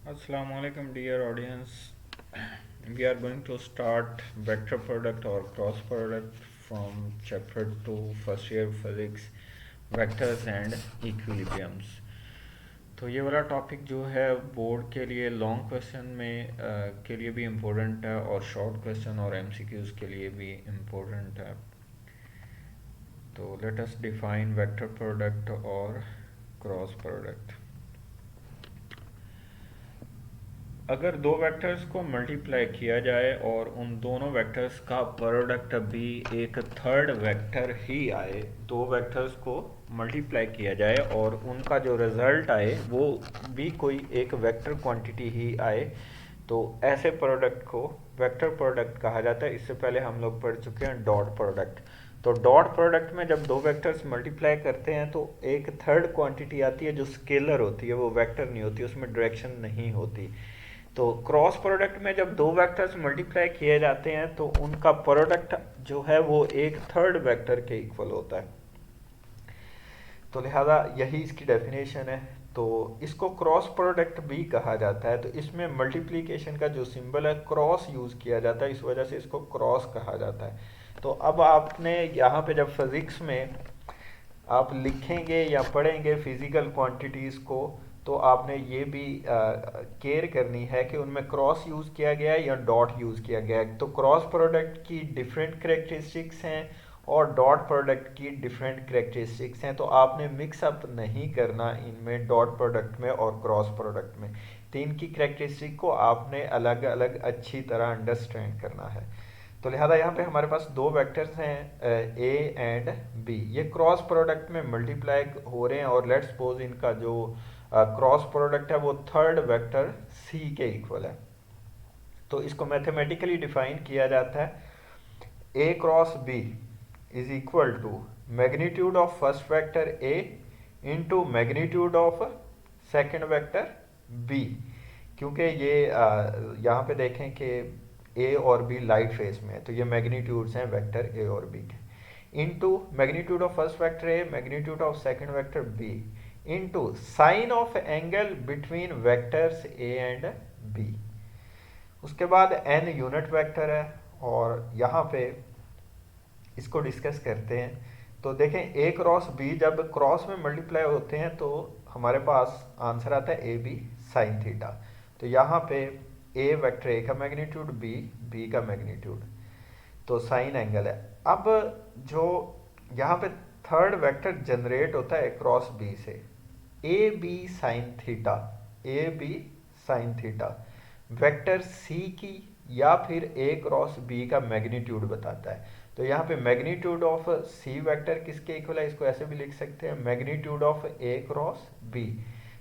Assalamu alaikum dear audience. We are going to start vector product or cross product from chapter 2 first year physics vectors and equilibriums. तो ये वाला topic जो है board के लिए long question में के लिए भी इम्पोर्टेंट है और शॉर्ट क्वेश्चन और एमसीक्यूज के लिए भी इम्पोर्टेंट है. तो लेट अस डिफाइन वेक्टर प्रोडक्ट और क्रॉस प्रोडक्ट. अगर दो वेक्टर्स को मल्टीप्लाई किया जाए और उन दोनों वेक्टर्स का प्रोडक्ट भी एक थर्ड वेक्टर ही आए, दो वेक्टर्स को मल्टीप्लाई किया जाए और उनका जो रिजल्ट आए वो भी कोई एक वेक्टर क्वांटिटी ही आए, तो ऐसे प्रोडक्ट को वेक्टर प्रोडक्ट कहा जाता है. इससे पहले हम लोग पढ़ चुके हैं डॉट प्रोडक्ट. तो डॉट प्रोडक्ट में जब दो वेक्टर्स मल्टीप्लाई करते हैं तो एक थर्ड क्वांटिटी आती है जो स्केलर होती है, वो वेक्टर नहीं होती, उसमें डायरेक्शन नहीं होती. तो क्रॉस प्रोडक्ट में जब दो वेक्टर्स मल्टीप्लाई किए जाते हैं तो उनका प्रोडक्ट जो है वो एक थर्ड वेक्टर के इक्वल होता है. तो लिहाजा यही इसकी डेफिनेशन है. तो इसको क्रॉस प्रोडक्ट भी कहा जाता है. तो इसमें मल्टीप्लिकेशन का जो सिंबल है क्रॉस यूज़ किया जाता है, इस वजह से इसको क्रॉस कहा जाता है. तो अब आपने यहाँ पे जब फिजिक्स में आप लिखेंगे या पढ़ेंगे फिजिकल क्वांटिटीज़ को, तो आपने ये भी केयर करनी है कि उनमें क्रॉस यूज़ किया गया है या डॉट यूज़ किया गया है. तो क्रॉस प्रोडक्ट की डिफरेंट करेक्टरिस्टिक्स हैं और डॉट प्रोडक्ट की डिफरेंट करेक्टरिस्टिक्स हैं. तो आपने मिक्सअप नहीं करना इनमें, डॉट प्रोडक्ट में और क्रॉस प्रोडक्ट में. तो इनकी करेक्टरिस्टिक को आपने अलग अलग अच्छी तरह अंडरस्टैंड करना है. तो लिहाजा यहाँ पे हमारे पास दो वेक्टर्स हैं ए एंड बी. ये क्रॉस प्रोडक्ट में मल्टीप्लाई हो रहे हैं और लेट्स सपोज इनका जो क्रॉस प्रोडक्ट है वो थर्ड वेक्टर सी के इक्वल है. तो इसको मैथमेटिकली डिफाइन किया जाता है A cross B is equal to magnitude of first vector A into magnitude of second vector B. क्योंकि ये यहाँ पे देखें कि ए और बी लाइट फेस में है, तो ये मैग्नीट्यूड्स हैं वेक्टर ए और बी के. Into magnitude of first vector A, magnitude of second vector B, into sine of angle between vectors A and B. उसके बाद एन यूनिट वेक्टर है और यहाँ पे इसको डिस्कस करते हैं. तो देखें ए क्रॉस बी जब क्रॉस में मल्टीप्लाई होते हैं तो हमारे पास आंसर आता है ए बी साइन थीटा. तो यहाँ पे ए वेक्टर ए का मैग्नीट्यूड, बी बी का मैग्नीट्यूड, तो साइन एंगल है. अब जो यहाँ पे थर्ड वेक्टर जनरेट होता है क्रॉस बी से, A B sine theta, A B sine theta vector C की या फिर ए क्रॉस बी का मैग्नीट्यूड बताता है. तो यहाँ पे मैग्नीट्यूड ऑफ सी वेक्टर किसके इक्वल है, इसको ऐसे भी लिख सकते हैं magnitude of A cross B.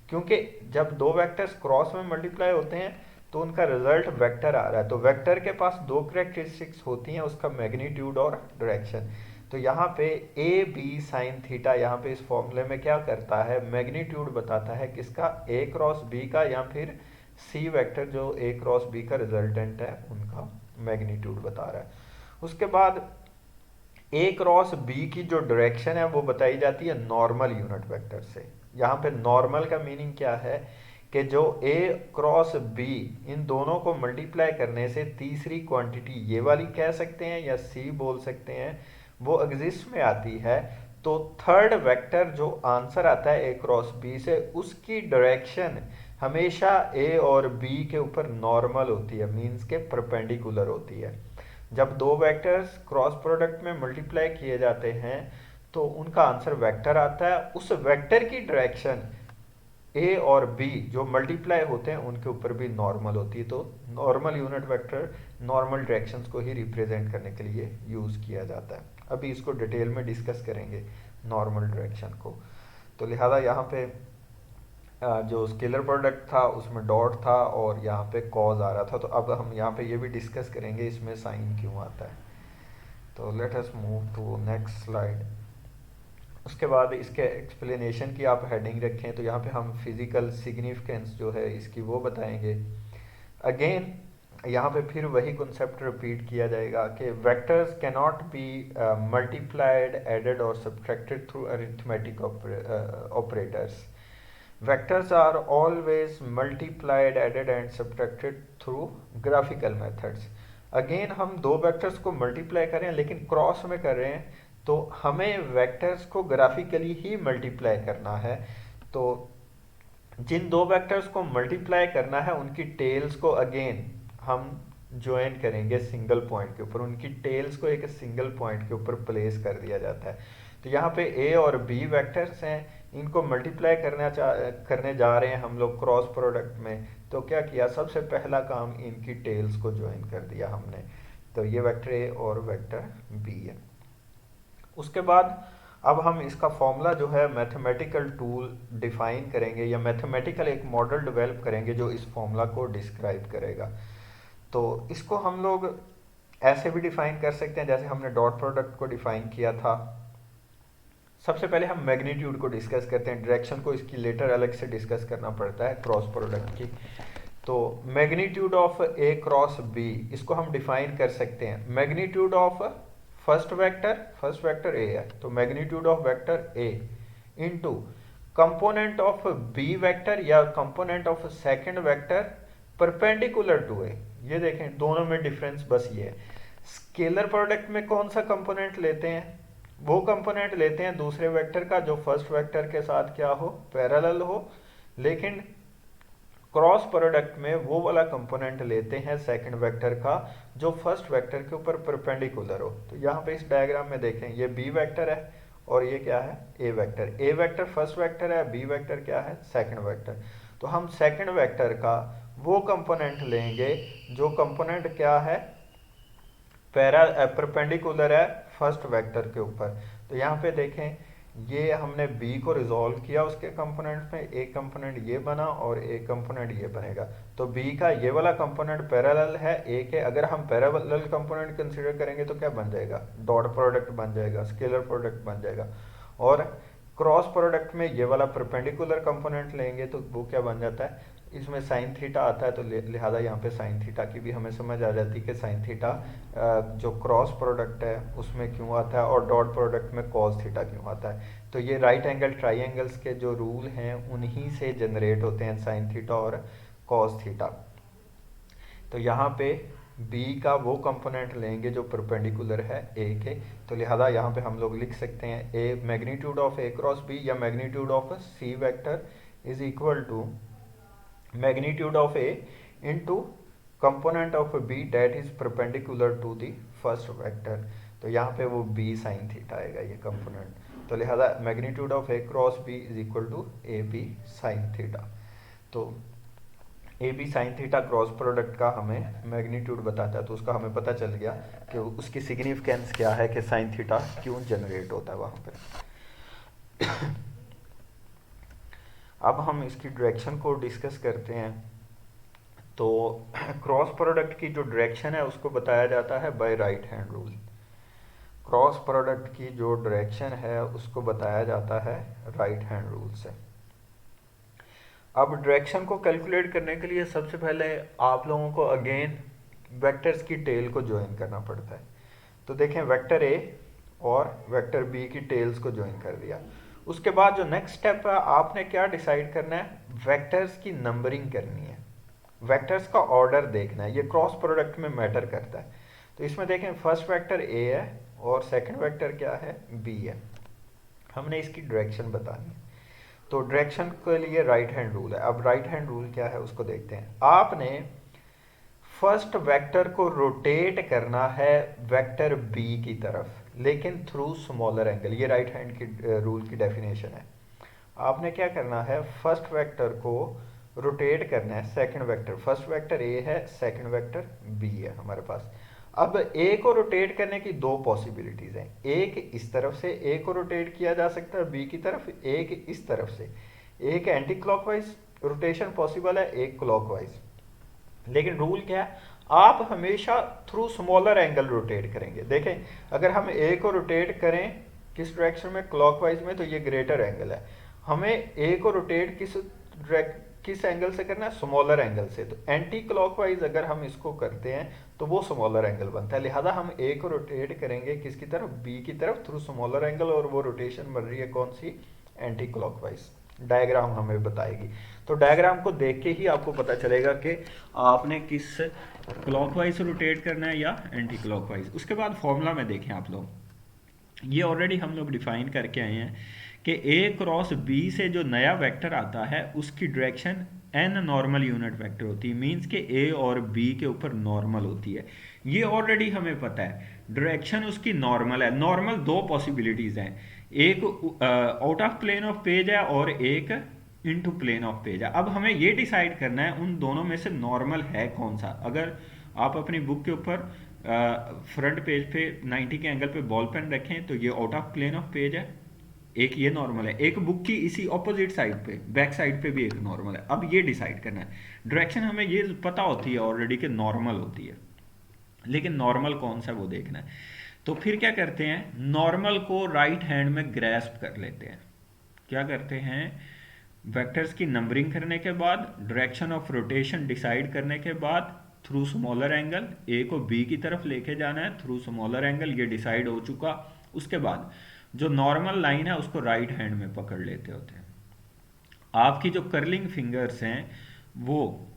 क्योंकि जब दो वेक्टर्स क्रॉस में मल्टीप्लाई होते हैं तो उनका रिजल्ट वेक्टर आ रहा है. तो वेक्टर के पास दो करेक्टरिस्टिक्स होती हैं, उसका मैग्नीट्यूड और डायरेक्शन. तो यहाँ पे ए बी साइन थीटा यहाँ पे इस फॉर्मूले में क्या करता है, मैग्नीट्यूड बताता है किसका, ए क्रॉस बी का या फिर सी वेक्टर जो ए क्रॉस बी का रिजल्टेंट है उनका मैग्नीट्यूड बता रहा है. उसके बाद ए क्रॉस बी की जो डायरेक्शन है वो बताई जाती है नॉर्मल यूनिट वेक्टर से. यहाँ पे नॉर्मल का मीनिंग क्या है कि जो ए क्रॉस बी इन दोनों को मल्टीप्लाई करने से तीसरी क्वांटिटी ये वाली कह सकते हैं या सी बोल सकते हैं, वो एग्जिस्ट में आती है. तो थर्ड वेक्टर जो आंसर आता है ए क्रॉस बी से, उसकी डायरेक्शन हमेशा ए और बी के ऊपर नॉर्मल होती है, मीन्स के परपेंडिकुलर होती है. जब दो वेक्टर्स क्रॉस प्रोडक्ट में मल्टीप्लाई किए जाते हैं तो उनका आंसर वेक्टर आता है. उस वेक्टर की डायरेक्शन ए और बी जो मल्टीप्लाई होते हैं उनके ऊपर भी नॉर्मल होती है. तो normal unit vector normal directions को ही रिप्रेजेंट करने के लिए यूज़ किया जाता है. अभी इसको डिटेल में डिस्कस करेंगे नॉर्मल डायरेक्शन को. तो लिहाजा यहाँ पे जो स्केलर प्रोडक्ट था उसमें डॉट था और यहाँ पे कॉज आ रहा था. तो अब हम यहाँ पे ये भी डिस्कस करेंगे इसमें साइन क्यों आता है. तो let us move to next slide. उसके बाद इसके एक्सप्लेनेशन की आप हेडिंग रखें तो यहाँ पे हम फिजिकल सिग्निफिकेंस जो है इसकी वो बताएंगे. अगेन यहाँ पे फिर वही कॉन्सेप्ट रिपीट किया जाएगा कि vectors can not be multiplied, added और subtracted through arithmetic operators. Vectors are always multiplied, added and subtracted through graphical methods. Again हम दो वेक्टर्स को मल्टीप्लाई कर रहे हैं लेकिन क्रॉस में कर रहे हैं, तो हमें वेक्टर्स को ग्राफिकली ही मल्टीप्लाई करना है। तो जिन दो वेक्टर्स को मल्टीप्लाई करना है उनकी टेल्स को अगेन हम ज्वाइन करेंगे सिंगल पॉइंट के ऊपर, उनकी टेल्स को एक सिंगल पॉइंट के ऊपर प्लेस कर दिया जाता है। तो यहाँ पे ए और बी वेक्टर्स हैं, इनको मल्टीप्लाई करने जा रहे हैं हम लोग क्रॉस प्रोडक्ट में। तो क्या किया, सबसे पहला काम इनकी टेल्स को ज्वाइन कर दिया हमने। तो ये वेक्टर ए और वेक्टर बी है। उसके बाद अब हम इसका फॉर्मूला जो है मैथमेटिकल टूल डिफाइन करेंगे या मैथमेटिकल एक मॉडल डेवलप करेंगे जो इस फॉर्मूला को डिस्क्राइब करेगा। तो इसको हम लोग ऐसे भी डिफाइन कर सकते हैं जैसे हमने डॉट प्रोडक्ट को डिफाइन किया था। सबसे पहले हम मैग्नीट्यूड को डिस्कस करते हैं, डायरेक्शन को इसकी लेटर अलग से डिस्कस करना पड़ता है क्रॉस प्रोडक्ट की। तो magnitude of A cross B, इसको हम डिफाइन कर सकते हैं magnitude of first vector A है, तो magnitude of vector A into component of B vector या component of second vector perpendicular to A. ये देखें दोनों में डिफरेंस बस ये है, स्केलर प्रोडक्ट में कौन सा कंपोनेंट लेते हैं, वो कंपोनेंट लेते हैं दूसरे वेक्टर का जो फर्स्ट वेक्टर के साथ क्या हो, पैरेलल हो। लेकिन क्रॉस प्रोडक्ट में वो वाला कंपोनेंट लेते हैं सेकंड वेक्टर का जो फर्स्ट वेक्टर के ऊपर परपेंडिकुलर हो। तो यहाँ पे इस डायग्राम में देखें, ये बी वेक्टर है और ये क्या है, A vector. A vector first vector है, बी वेक्टर क्या है, सेकंड वेक्टर। तो हम सेकंड वेक्टर का वो कंपोनेंट लेंगे जो कंपोनेंट क्या है, परपेंडिकुलर है फर्स्ट वेक्टर के ऊपर। तो यहाँ पे देखें, ये हमने b को रिजॉल्व किया उसके कंपोनेंट में, एक कंपोनेंट ये बना और एक कंपोनेंट ये बनेगा। तो b का ये वाला कंपोनेंट पैरेलल है a के, अगर हम पैरेलल कंपोनेंट कंसीडर करेंगे तो क्या बन जाएगा, डॉट प्रोडक्ट बन जाएगा, स्केलर प्रोडक्ट बन जाएगा। और क्रॉस प्रोडक्ट में ये वाला परपेंडिकुलर कंपोनेंट लेंगे तो वो क्या बन जाता है, इसमें साइन थीटा आता है, तो लिहाजा यहाँ पे साइन थीटा की भी हमें समझ आ जाती है कि साइन थीटा जो क्रॉस प्रोडक्ट है उसमें क्यों आता है और डॉट प्रोडक्ट में कॉस थीटा क्यों आता है। तो ये राइट एंगल ट्राइंगल्स के जो रूल हैं उन्हीं से जनरेट होते हैं साइन थीटा और कॉस थीटा। तो यहाँ पे b का वो कंपोनेंट लेंगे जो परपेंडिकुलर है a के, तो लिहाजा यहाँ पे हम लोग लिख सकते हैं a magnitude of a cross b या magnitude of c vector is equal to magnitude of A into component of B that is perpendicular to the first vector। तो यहाँ पे वो B sin थीटा आएगा ये कंपोनेंट। तो लिहाजा magnitude of A cross B is equal to A B sine theta. तो A B sine theta cross product का हमें मैग्नीट्यूड बताता है, तो उसका हमें पता चल गया कि उसकी सिग्निफिकेंस क्या है कि साइन थीटा क्यों जनरेट होता है वहाँ पे। अब हम इसकी डायरेक्शन को डिस्कस करते हैं। तो क्रॉस प्रोडक्ट की जो डायरेक्शन है उसको बताया जाता है by right hand rule. Cross product की जो डायरेक्शन है उसको बताया जाता है राइट हैंड रूल से। अब डायरेक्शन को कैलकुलेट करने के लिए सबसे पहले आप लोगों को अगेन वेक्टर्स की टेल को ज्वाइन करना पड़ता है। तो देखें वेक्टर ए और वेक्टर बी की टेल्स को ज्वाइन कर दिया। उसके बाद जो नेक्स्ट स्टेप है, आपने क्या डिसाइड करना है, वेक्टर्स की नंबरिंग करनी है, वेक्टर्स का ऑर्डर देखना है। ये क्रॉस प्रोडक्ट में मैटर करता है। तो इसमें देखें फर्स्ट वेक्टर ए है और सेकंड वेक्टर क्या है, बी है। हमने इसकी डायरेक्शन बतानी है। तो डायरेक्शन के लिए राइट हैंड रूल है। अब राइट हैंड रूल क्या है उसको देखते हैं। आपने फर्स्ट वेक्टर को रोटेट करना है वेक्टर बी की तरफ, लेकिन थ्रू स्मॉलर एंगल। ये राइट हैंड की रूल की डेफिनेशन है। आपने क्या करना है, फर्स्ट वेक्टर को रोटेट करना है second vector, first vector A है, सेकंड वेक्टर बी है हमारे पास। अब ए को रोटेट करने की दो पॉसिबिलिटीज हैं, एक इस तरफ से ए को रोटेट किया जा सकता है बी की तरफ, एक इस तरफ से। एक एंटी क्लॉकवाइज रोटेशन पॉसिबल है, एक क्लॉकवाइज। लेकिन रूल क्या है, आप हमेशा थ्रू स्मॉलर एंगल रोटेट करेंगे। देखें अगर हम ए को रोटेट करें किस डायरेक्शन में, क्लॉकवाइज में, तो ये ग्रेटर एंगल है। हमें ए को रोटेट किस एंगल से करना है, स्मॉलर एंगल से। तो एंटी क्लॉकवाइज अगर हम इसको करते हैं तो वो स्मॉलर एंगल बनता है। लिहाजा हम ए को रोटेट करेंगे किसकी तरफ, बी की तरफ, थ्रू स्मॉलर एंगल, और वो रोटेशन बन रही है कौन सी, एंटी क्लॉकवाइज। डायग्राम हमें बताएगी। तो डायग्राम को देख के ही आपको पता चलेगा कि आपने किस क्लॉकवाइज रोटेट करना है या एंटी क्लॉकवाइज। उसके बाद फॉर्मूला में देखें आप लोग, ये ऑलरेडी हम लोग डिफाइन करके आए हैं कि ए क्रॉस बी से जो नया वेक्टर आता है उसकी direction n normal unit vector होती है, मींस के ए और बी के ऊपर नॉर्मल होती है। ये ऑलरेडी हमें पता है, डायरेक्शन उसकी नॉर्मल है। नॉर्मल दो पॉसिबिलिटीज हैं, एक out of plane of page है और एक इनटू प्लेन ऑफ पेज है। अब हमें ये डिसाइड करना है उन दोनों में से नॉर्मल है कौन सा। अगर आप अपनी बुक के ऊपर फ्रंट पेज पे 90 के एंगल पे बॉल पेन रखें तो ये out of plane of page है, एक ये नॉर्मल है। एक बुक की इसी ऑपोजिट साइड पे बैक साइड पे भी एक नॉर्मल है। अब ये डिसाइड करना है, डायरेक्शन हमें ये पता होती है ऑलरेडी कि नॉर्मल होती है, लेकिन नॉर्मल कौन सा वो देखना है। तो फिर क्या करते हैं, नॉर्मल को राइट हैंड में ग्रैस्प कर लेते हैं। क्या करते हैं, वेक्टर्स की नंबरिंग करने के बाद, डायरेक्शन ऑफ रोटेशन डिसाइड करने के बाद, थ्रू स्मॉलर एंगल ए को बी की तरफ लेके जाना है थ्रू स्मॉलर एंगल, ये डिसाइड हो चुका। उसके बाद जो नॉर्मल लाइन है उसको राइट हैंड में पकड़ लेते होते हैं। आपकी जो कर्लिंग फिंगर्स हैं वो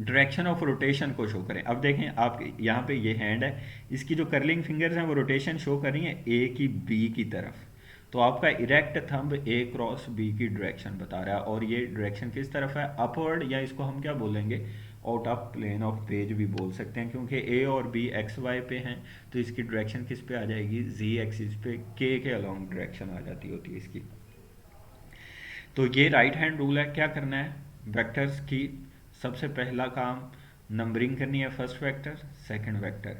डायरेक्शन ऑफ रोटेशन को शो करें। अब देखें आप यहाँ पे ये हैंड है, इसकी जो कर्लिंग फिंगर्स हैं वो रोटेशन शो कर रही हैं ए की बी की तरफ। तो आपका इरेक्ट थंब ए क्रॉस बी की डायरेक्शन बता रहा है, और ये डायरेक्शन किस तरफ है, अपवर्ड, या इसको हम क्या बोलेंगे, out of plane of page भी बोल सकते हैं, क्योंकि ए और बी एक्स वाई पे हैं तो इसकी डायरेक्शन किस पे आ जाएगी, जी एक्सिस पे, के अलोंग डायरेक्शन आ जाती होती है इसकी। तो ये राइट हैंड रूल है। क्या करना है, वेक्टर्स की सबसे पहला काम नंबरिंग करनी है, फर्स्ट वेक्टर सेकंड वेक्टर,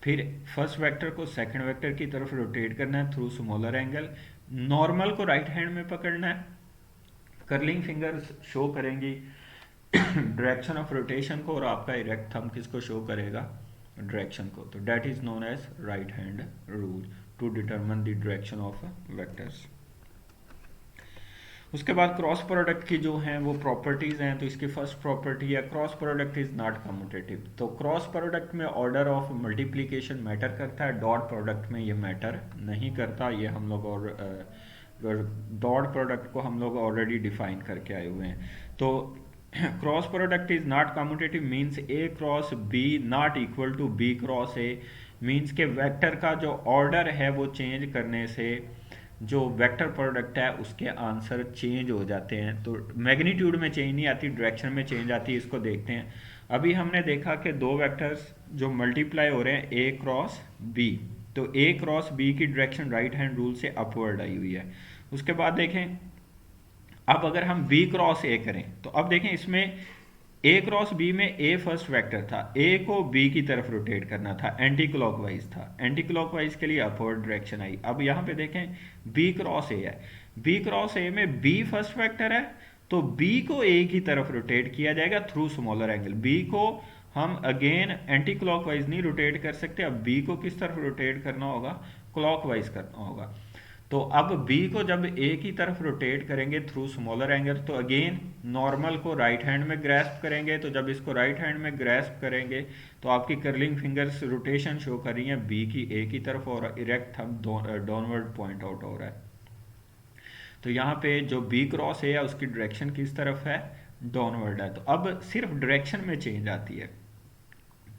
फिर फर्स्ट वेक्टर को सेकंड वेक्टर की तरफ रोटेट करना है थ्रू स्मॉलर एंगल, नॉर्मल को राइट हैंड में पकड़ना है, कर्लिंग फिंगर्स शो करेंगी डायरेक्शन ऑफ रोटेशन को, और आपका इरेक्ट थंब किसको शो करेगा, डायरेक्शन को। तो that is known as right hand rule to determine the direction of vectors. उसके बाद क्रॉस प्रोडक्ट की जो हैं वो प्रॉपर्टीज़ हैं। तो इसकी फर्स्ट प्रॉपर्टी है cross product is not commutative. तो क्रॉस प्रोडक्ट में ऑर्डर ऑफ मल्टीप्लिकेशन मैटर करता है, डॉट प्रोडक्ट में ये मैटर नहीं करता। ये हम लोग और डॉट प्रोडक्ट को हम लोग ऑलरेडी डिफाइन करके आए हुए हैं। तो cross product is not commutative means A cross B not equal to B cross A, means के वेक्टर का जो ऑर्डर है वो चेंज करने से जो वेक्टर प्रोडक्ट है उसके आंसर चेंज हो जाते हैं। तो मैग्नीट्यूड में चेंज नहीं आती, डायरेक्शन में चेंज आती है। इसको देखते हैं। अभी हमने देखा कि दो वेक्टर्स जो मल्टीप्लाई हो रहे हैं ए क्रॉस बी, तो ए क्रॉस बी की डायरेक्शन राइट हैंड रूल से अपवर्ड आई हुई है। उसके बाद देखें, अब अगर हम बी क्रॉस ए करें तो अब देखें इसमें ए क्रॉस बी में ए फर्स्ट वेक्टर था, ए को बी की तरफ रोटेट करना था, एंटी क्लॉकवाइज था, एंटी क्लॉकवाइज के लिए अपवर्ड डायरेक्शन आई। अब यहाँ पे देखें बी क्रॉस ए है, बी क्रॉस ए में बी फर्स्ट वेक्टर है तो बी को ए की तरफ रोटेट किया जाएगा थ्रू स्मॉलर एंगल। बी को हम अगेन एंटी क्लॉकवाइज नहीं रोटेट कर सकते, अब बी को किस तरफ रोटेट करना होगा, क्लॉकवाइज करना होगा। तो अब b को जब a की तरफ रोटेट करेंगे थ्रू स्मॉलर एंगल तो अगेन नॉर्मल को राइट हैंड में ग्रैस्प करेंगे। तो जब इसको राइट हैंड में ग्रैस्प करेंगे तो आपकी कर्लिंग फिंगर्स रोटेशन शो कर रही हैं b की a की तरफ, और erect thumb downward point out हो रहा है। तो यहाँ पे जो b क्रॉस है उसकी डायरेक्शन किस तरफ है, डाउनवर्ड है। तो अब सिर्फ डायरेक्शन में चेंज आती है।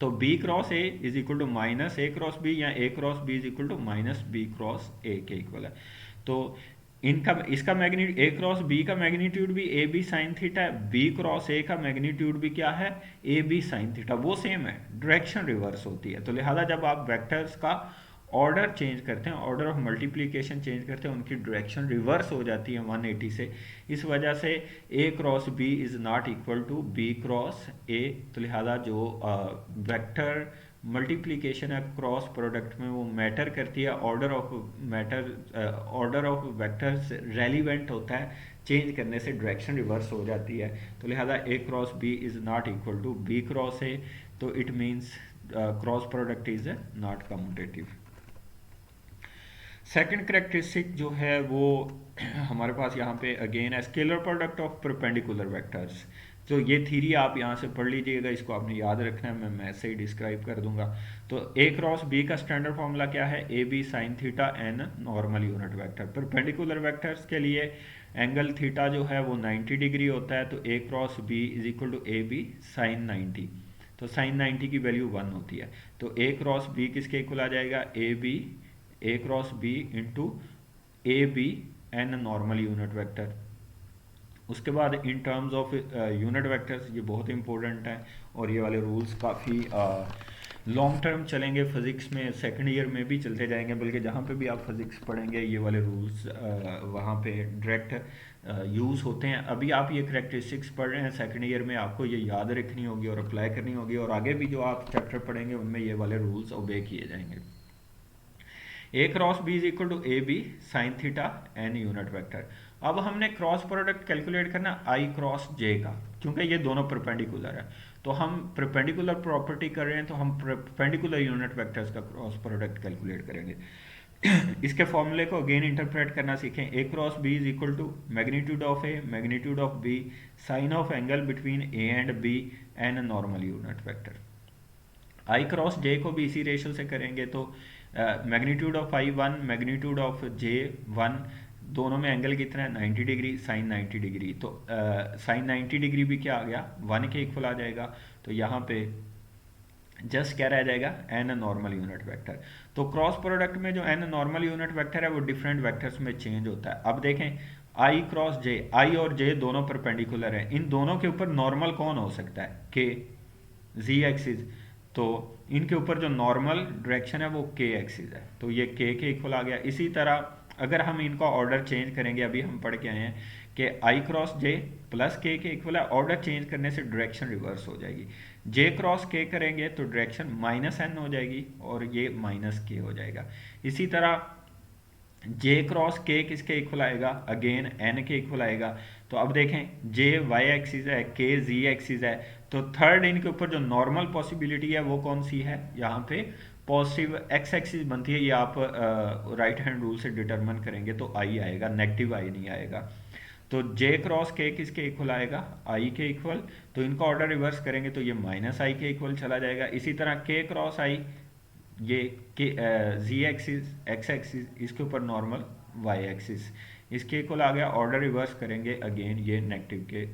तो b cross A is equal to minus A cross B, या a cross B is equal to minus B cross A के इक्वल है। तो इनका इसका मैग्नीट्यूड ए क्रॉस बी का मैग्नीट्यूड भी ए बी साइन थीटा है, बी क्रॉस ए का मैग्नीट्यूड भी क्या है, ए बी साइन थीटा, वो सेम है, डायरेक्शन रिवर्स होती है। तो लिहाजा जब आप वेक्टर्स का ऑर्डर चेंज करते हैं, ऑर्डर ऑफ मल्टीप्लिकेशन चेंज करते हैं, उनकी डायरेक्शन रिवर्स हो जाती है 180 से। इस वजह से A cross B is not equal to B cross A. तो लिहाजा जो वेक्टर मल्टीप्लिकेशन है क्रॉस प्रोडक्ट में वो मैटर करती है, order of order of vectors relevant होता है, चेंज करने से डायरेक्शन रिवर्स हो जाती है। तो लिहाजा A cross B is not equal to B cross A, तो it means cross product is not commutative. Second characteristic जो है वो हमारे पास यहाँ पे अगेन है scalar product of perpendicular vectors. तो ये थ्योरी आप यहाँ से पढ़ लीजिएगा, इसको आपने याद रखना है, मैं ऐसे ही डिस्क्राइब कर दूंगा। तो ए क्रॉस बी का स्टैंडर्ड फॉर्मूला क्या है, A B sine theta n normal unit vector. Perpendicular vectors के लिए एंगल थीटा जो है वो 90 डिग्री होता है, तो A cross B is equal to A B sine 90। तो साइन 90 की वैल्यू 1 होती है, तो ए क्रॉस बी किसके इक्वल आ जाएगा, A B, A cross B into A B n normal unit vector. उसके बाद in terms of unit vectors, ये बहुत इंपॉर्टेंट है और ये वाले रूल्स काफ़ी लॉन्ग टर्म चलेंगे फिज़िक्स में, सेकंड ईयर में भी चलते जाएंगे, बल्कि जहाँ पे भी आप फिज़िक्स पढ़ेंगे ये वाले रूल्स वहाँ पे डायरेक्ट यूज़ होते हैं। अभी आप ये करेक्टरिस्टिक्स पढ़ रहे हैं, सेकंड ईयर में आपको ये याद रखनी होगी और अप्लाई करनी होगी, और आगे भी जो आप चैप्टर पढ़ेंगे उनमें ये वाले रूल्स ओबे किए जाएंगे। A cross B is equal to A B sine theta n unit vector. अब हमने क्रॉस प्रोडक्ट कैलकुलेट करना आई क्रॉस जे का, क्योंकि ये दोनों परपेंडिकुलर है, तो हम परपेंडिकुलर प्रॉपर्टी कर रहे हैं, तो हम परपेंडिकुलर यूनिट वेक्टर्स का क्रॉस प्रोडक्ट कैलकुलेट करेंगे। इसके फॉर्मूले को अगेन इंटरप्रेट करना सीखें। A cross B is equal to magnitude of A magnitude of B sine of angle between A and B n normal unit vector. I cross J को भी इसी ratio से करेंगे, तो magnitude of I 1 magnitude of J 1, दोनों में angle कितना है 90 डिग्री साइन 90 डिग्री, तो साइन 90 डिग्री भी क्या आ गया 1 के इक्वल आ जाएगा, तो यहाँ पे जस्ट क्या रह जाएगा एन नॉर्मल यूनिट वेक्टर। तो क्रॉस प्रोडक्ट में जो एन नॉर्मल यूनिट वेक्टर है वो डिफरेंट वेक्टर्स में चेंज होता है। अब देखें आई क्रॉस जे, आई और जे दोनों परपेंडिकुलर हैं, इन दोनों के ऊपर नॉर्मल कौन हो सकता है, के जी एक्सिस, तो इनके ऊपर जो नॉर्मल डायरेक्शन है वो के एक्सिस है, तो ये के इक्वल आ गया। इसी तरह अगर हम इनका ऑर्डर चेंज करेंगे, अभी हम पढ़ के आए हैं कि आई क्रॉस जे प्लस के इक्वल है, ऑर्डर चेंज करने से डायरेक्शन रिवर्स हो जाएगी। जे क्रॉस के करेंगे तो डायरेक्शन माइनस एन हो जाएगी और ये माइनस के हो जाएगा। इसी तरह जे क्रॉस के किसके इक्वल आएगा, अगेन एन के इक्वल आएगा। तो अब देखें जे वाई एक्सिस है, के जी एक्सिस है, तो थर्ड इनके ऊपर जो नॉर्मल पॉसिबिलिटी है वो कौन सी है, यहाँ पे पॉजिटिव एक्स एक्सिस बनती है, ये आप राइट हैंड रूल से डिटरमिन करेंगे तो आई आएगा, नेगेटिव आई नहीं आएगा। तो जे क्रॉस के किसके इक्वल आएगा, आई के इक्वल, तो इनका ऑर्डर रिवर्स करेंगे तो ये माइनस आई के इक्वल चला जाएगा। इसी तरह के क्रॉस आई, ये के जी एक्सिस एक्स एक्सिस, इसके ऊपर नॉर्मल वाई एक्सिस, इसके इक्वल आ गया, ऑर्डर रिवर्स करेंगे अगेन ये नेगेटिव के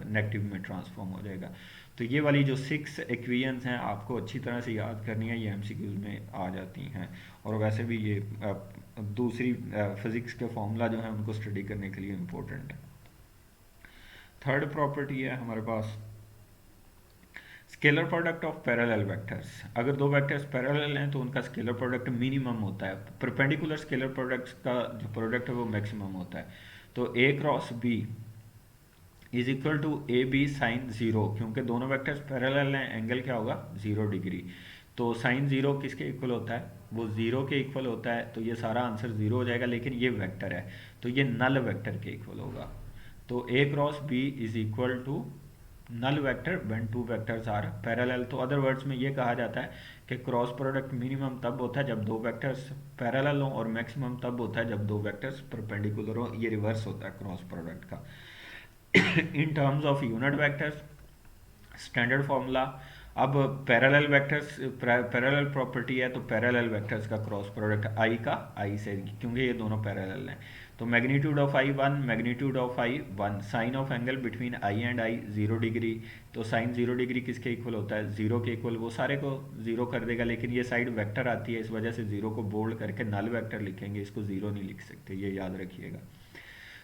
नेगेटिव में ट्रांसफॉर्म हो जाएगा। तो ये वाली जो 6 इक्वेशंस हैं आपको अच्छी तरह से याद करनी है, ये एमसीक्यूज में आ जाती हैं, और वैसे भी ये दूसरी फिजिक्स के फॉर्मूला जो है उनको स्टडी करने के लिए इम्पोर्टेंट है। थर्ड प्रॉपर्टी है हमारे पास scalar product of parallel vectors. अगर दो वेक्टर्स पैरेलल हैं तो उनका स्केलर प्रोडक्ट मिनिमम होता है, परपेंडिकुलर स्केलर प्रोडक्ट्स का जो प्रोडक्ट है वो मैक्सिमम होता है। तो A cross B is equal to A B sine zero, क्योंकि दोनों वेक्टर्स पैरेलल हैं, एंगल क्या होगा 0 डिग्री, तो साइन जीरो किसके इक्वल होता है, वो 0 के इक्वल होता है, तो ये सारा आंसर 0 हो जाएगा, लेकिन ये वेक्टर है तो ये नल वेक्टर के इक्वल होगा। तो A cross B is equal to null vector when two vectors are parallel. तो अदर वर्ड्स में ये कहा जाता है कि क्रॉस प्रोडक्ट मिनिमम तब होता है जब दो वेक्टर्स पैरेलल हो, और मैक्सिमम तब होता है जब दो वेक्टर्स परपेंडिकुलर हो, ये रिवर्स होता है क्रॉस प्रोडक्ट का। In terms of unit vectors standard formula, अब पैरेलल वेक्टर्स पैरेलल प्रॉपर्टी है, तो पैरेलल वेक्टर्स का क्रॉस प्रोडक्ट आई का आई से, क्योंकि ये दोनों पैरेलल हैं, तो magnitude of I 1 magnitude of I 1 sine of angle between i and i 0 degree, तो साइन 0 डिग्री किसके इक्वल होता है 0 के इक्वल, वो सारे को 0 कर देगा, लेकिन ये साइड वेक्टर आती है, इस वजह से 0 को बोल्ड करके नल वेक्टर लिखेंगे, इसको 0 नहीं लिख सकते, ये याद रखिएगा।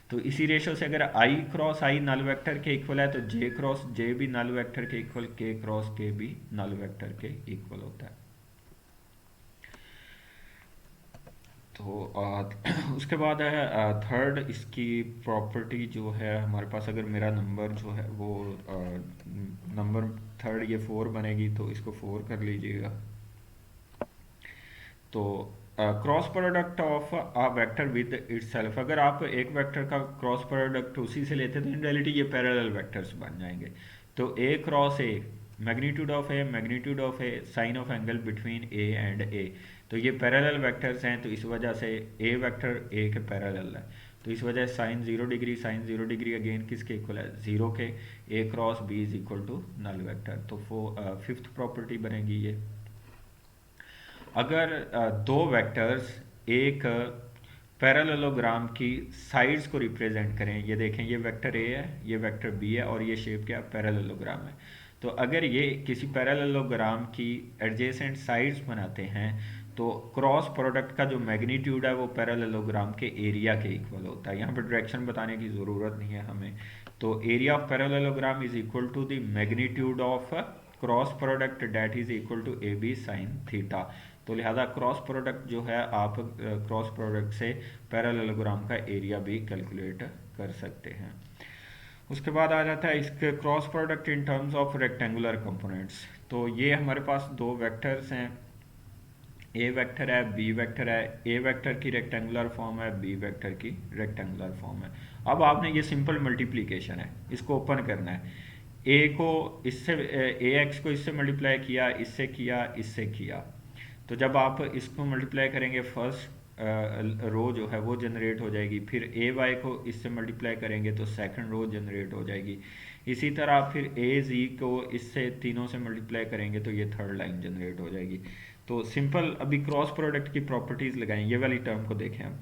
तो इसी रेशो से अगर आई क्रॉस आई नल वेक्टर के इक्वल है तो जे क्रॉस जे भी नल वेक्टर के इक्वल, के क्रॉस के भी नल वेक्टर के इक्वल होता है। तो उसके बाद है थर्ड इसकी प्रॉपर्टी जो है हमारे पास, अगर मेरा नंबर जो है वो नंबर थर्ड ये 4 बनेगी, तो इसको 4 कर लीजिएगा। तो cross product of a vector with itself, अगर आप एक वेक्टर का क्रॉस प्रोडक्ट उसी से लेते तो इन रियलिटी ये पैरेलल वेक्टर्स बन जाएंगे। तो A cross A magnitude of A magnitude of A sine of angle between A and A, तो ये पैरेलल वेक्टर्स हैं, तो इस वजह से ए वेक्टर ए के पैरेलल है, तो इस वजह से sine 0 degree sine 0 degree again किसके इक्वल है 0 के, A cross B is equal to null vector. तो फिफ्थ प्रॉपर्टी बनेगी ये। अगर दो वेक्टर्स एक पैरेललोग्राम की साइड्स को रिप्रेजेंट करें। ये देखें, ये वेक्टर ए है, ये वेक्टर बी है, और ये शेप क्या पैरेललोग्राम है। तो अगर ये किसी पैरेललोग्राम की एडजेसेंट साइड्स बनाते हैं तो क्रॉस प्रोडक्ट का जो मैग्नीट्यूड है वो पैरेललोग्राम के एरिया के इक्वल होता है। यहाँ पर डायरेक्शन बताने की ज़रूरत नहीं है हमें। तो area of parallelogram is equal to the magnitude of cross product that is equal to A B sine theta. तो लिहाजा क्रॉस प्रोडक्ट जो है, आप क्रॉस प्रोडक्ट से पैरेललोग्राम का एरिया भी कैलकुलेट कर सकते हैं। उसके बाद आ जाता है इसके cross product in terms of rectangular components. तो ये हमारे पास दो वेक्टर्स हैं, ए वेक्टर है, बी वेक्टर है। ए वेक्टर की रेक्टेंगुलर फॉर्म है, बी वेक्टर की रेक्टेंगुलर फॉर्म है। अब आपने ये सिंपल मल्टीप्लिकेशन है, इसको ओपन करना है। ए को इससे, ए एक्स को इससे मल्टीप्लाई किया, इससे किया, इससे किया। तो जब आप इसको मल्टीप्लाई करेंगे, फर्स्ट रो जो है वो जनरेट हो जाएगी। फिर ए वाई को इससे मल्टीप्लाई करेंगे तो सेकंड रो जनरेट हो जाएगी। इसी तरह फिर ए जी को इससे तीनों से मल्टीप्लाई करेंगे तो ये थर्ड लाइन जनरेट हो जाएगी। तो सिंपल अभी क्रॉस प्रोडक्ट की प्रॉपर्टीज लगाएं। ये वाली टर्म को देखें, अब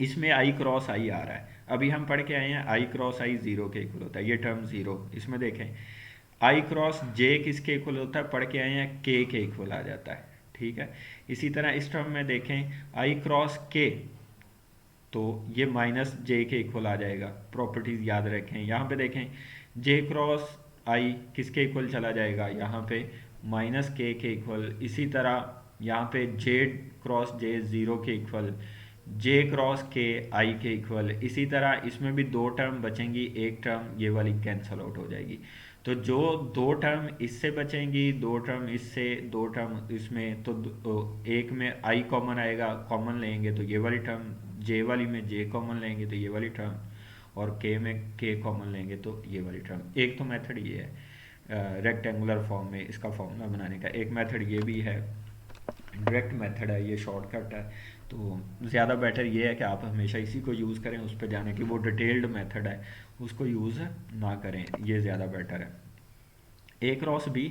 इसमें आई क्रॉस आई आ रहा है। अभी हम पढ़ के आए हैं आई क्रॉस आई जीरो के इक्वल होता है, ये टर्म जीरो। इसमें देखें आई क्रॉस जे किसके इक्वल होता है, पढ़ के आए हैं के इक्वल आ जाता है, ठीक है। इसी तरह इस टर्म में देखें आई क्रॉस के, तो ये माइनस जे के इक्वल आ जाएगा। प्रॉपर्टीज याद रखें। यहाँ पे देखें जे क्रॉस आई किसके इक्वल चला जाएगा, यहाँ पे माइनस के इक्वल। इसी तरह यहाँ पे जे क्रॉस जे जीरो के इक्वल, जे क्रॉस के आई के इक्वल। इसी तरह इसमें भी दो टर्म बचेंगी, एक टर्म ये वाली कैंसल आउट हो जाएगी। तो जो दो टर्म इससे बचेंगी, दो टर्म इससे, दो टर्म इसमें, तो एक में आई कॉमन आएगा, कॉमन लेंगे तो ये वाली टर्म, जे वाली में जे कॉमन लेंगे तो ये वाली टर्म, और के में के कॉमन लेंगे तो ये वाली टर्म। एक तो मेथड ये है रेक्टेंगुलर फॉर्म में इसका फॉर्मूला बनाने का। एक मेथड ये भी है, डायरेक्ट मेथड है, ये शॉर्टकट है। तो ज़्यादा बेटर ये है कि आप हमेशा इसी को यूज़ करें, उस पर जाने की वो डिटेल्ड मेथड है उसको यूज़ ना करें, ये ज़्यादा बेटर है। ए क्रॉस बी,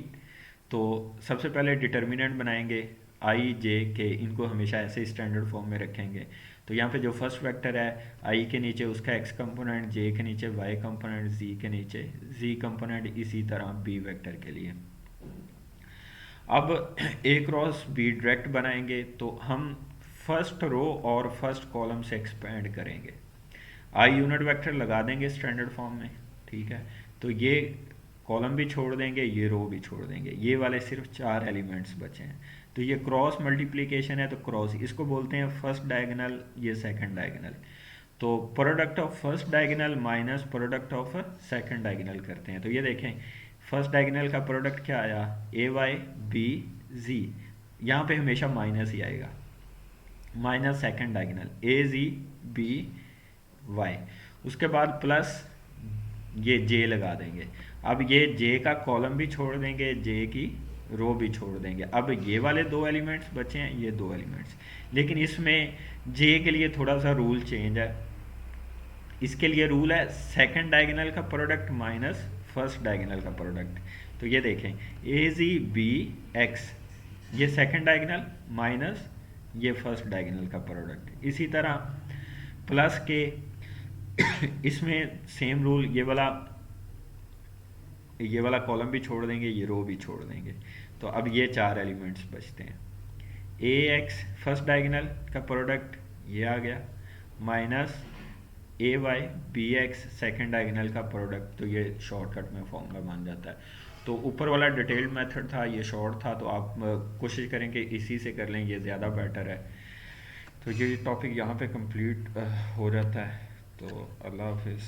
तो सबसे पहले डिटर्मिनेंट बनाएंगे आई जे के, इनको हमेशा ऐसे स्टैंडर्ड फॉर्म में रखेंगे। तो यहाँ पे जो फर्स्ट वेक्टर है आई के नीचे उसका एक्स कंपोनेंट, जे के नीचे वाई कंपोनेंट, जी के नीचे जी कंपोनेंट, इसी तरह बी वेक्टर के लिए। अब ए क्रॉस बी डायरेक्ट बनाएंगे तो हम फर्स्ट रो और फर्स्ट कॉलम से एक्सपेंड करेंगे। आई यूनिट वेक्टर लगा देंगे स्टैंडर्ड फॉर्म में, ठीक है। तो ये कॉलम भी छोड़ देंगे, ये रो भी छोड़ देंगे, ये वाले सिर्फ चार एलिमेंट्स बचे हैं। तो ये क्रॉस मल्टीप्लिकेशन है, तो क्रॉस इसको बोलते हैं फर्स्ट डायगोनल, ये सेकंड डायगोनल। तो product of first diagonal minus product of second diagonal करते हैं। तो ये देखें फर्स्ट डायगोनल का प्रोडक्ट क्या आया, ए वाई बी जी, यहाँ पे हमेशा माइनस ही आएगा, minus second diagonal A G B Y. उसके बाद प्लस ये जे लगा देंगे। अब ये जे का कॉलम भी छोड़ देंगे, जे की रो भी छोड़ देंगे। अब ये वाले दो एलिमेंट्स बचे हैं, ये दो एलिमेंट्स, लेकिन इसमें जे के लिए थोड़ा सा रूल चेंज है। इसके लिए रूल है सेकंड डायगोनल का प्रोडक्ट माइनस फर्स्ट डायगोनल का प्रोडक्ट। तो ये देखें ए जी बी एक्स, ये सेकंड डायगोनल माइनस ये फर्स्ट डायगोनल का प्रोडक्ट। इसी तरह प्लस के इसमें सेम रूल, ये वाला कॉलम भी छोड़ देंगे, ये रो भी छोड़ देंगे। तो अब ये चार एलिमेंट्स बचते हैं। ए एक्स फर्स्ट डायगोनल का प्रोडक्ट ये आ गया, minus A Y B X second diagonal का प्रोडक्ट। तो ये शॉर्टकट में फॉर्मूला बन जाता है। तो ऊपर वाला डिटेल्ड मेथड था, ये शॉर्ट था, तो आप कोशिश करें कि इसी से कर लें, ये ज़्यादा बेटर है। तो ये टॉपिक यहाँ पे कंप्लीट हो जाता है। तो अल्लाह हाफिज़।